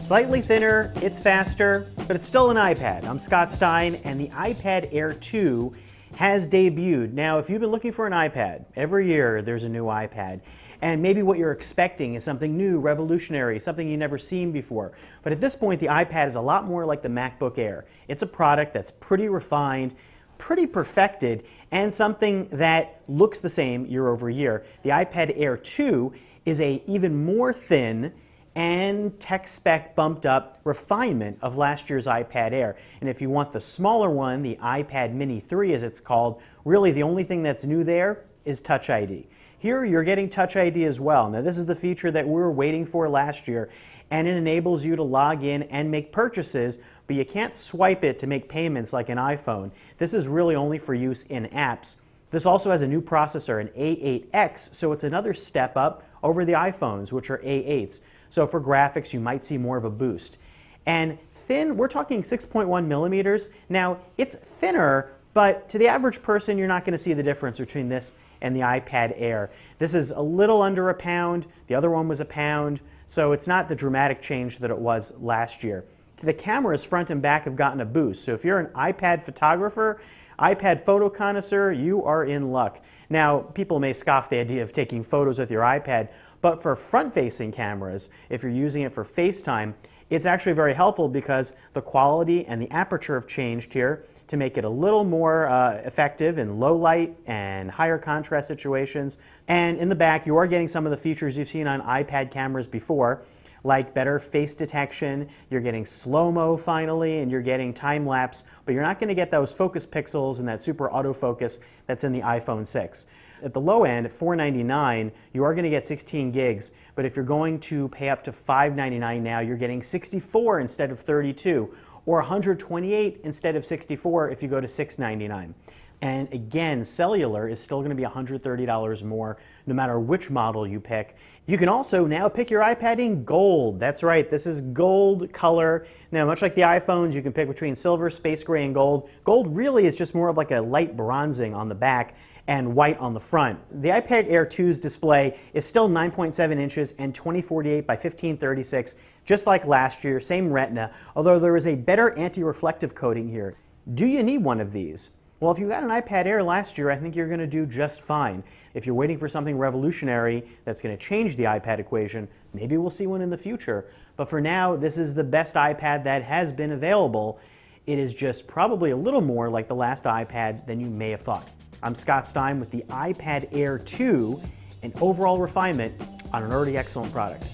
slightly thinner, it's faster, but it's still an iPad. I'm Scott Stein, and the iPad Air 2 has debuted. Now, if you've been looking for an iPad, every year there's a new iPad, and maybe what you're expecting is something new, revolutionary, something you've never seen before. But at this point, the iPad is a lot more like the MacBook Air. It's a product that's pretty refined, pretty perfected, and something that looks the same year over year. The iPad Air 2 is a even more thin and tech spec bumped up refinement of last year's iPad Air. And if you want the smaller one, the iPad Mini 3 as it's called, really the only thing that's new there is Touch ID. Here you're getting Touch ID as well. Now this is the feature that we were waiting for last year, and it enables you to log in and make purchases, but you can't swipe it to make payments like an iPhone. This is really only for use in apps. This also has a new processor, an A8X, so it's another step up over the iPhones, which are A8s. So for graphics, you might see more of a boost. And thin, we're talking 6.1 millimeters. Now, it's thinner, but to the average person, you're not going to see the difference between this and the iPad Air. This is a little under a pound. The other one was a pound. So it's not the dramatic change that it was last year. The cameras front and back have gotten a boost. So if you're an iPad photographer, iPad photo connoisseur, you are in luck. Now, people may scoff the idea of taking photos with your iPad, but for front-facing cameras, if you're using it for FaceTime, it's actually very helpful because the quality and the aperture have changed here to make it a little more effective in low light and higher contrast situations. And in the back, you are getting some of the features you've seen on iPad cameras before, like better face detection, you're getting slow-mo finally, and you're getting time-lapse, but you're not going to get those focus pixels and that super autofocus that's in the iPhone 6. At the low end, at $499, you are going to get 16 gigs, but if you're going to pay up to $599 now, you're getting 64 instead of 32, or 128 instead of 64 if you go to $699. And again, cellular is still going to be $130 more no matter which model you pick. You can also now pick your iPad in gold. That's right, this is gold color. Now, much like the iPhones, you can pick between silver, space gray, and gold. Gold really is just more of like a light bronzing on the back and white on the front. The iPad Air 2's display is still 9.7 inches and 2048 by 1536, just like last year, same Retina, although there is a better anti-reflective coating here. Do you need one of these? Well, if you got an iPad Air last year, I think you're going to do just fine. If you're waiting for something revolutionary that's going to change the iPad equation, maybe we'll see one in the future. But for now, this is the best iPad that has been available. It is just probably a little more like the last iPad than you may have thought. I'm Scott Stein with the iPad Air 2, an overall refinement on an already excellent product.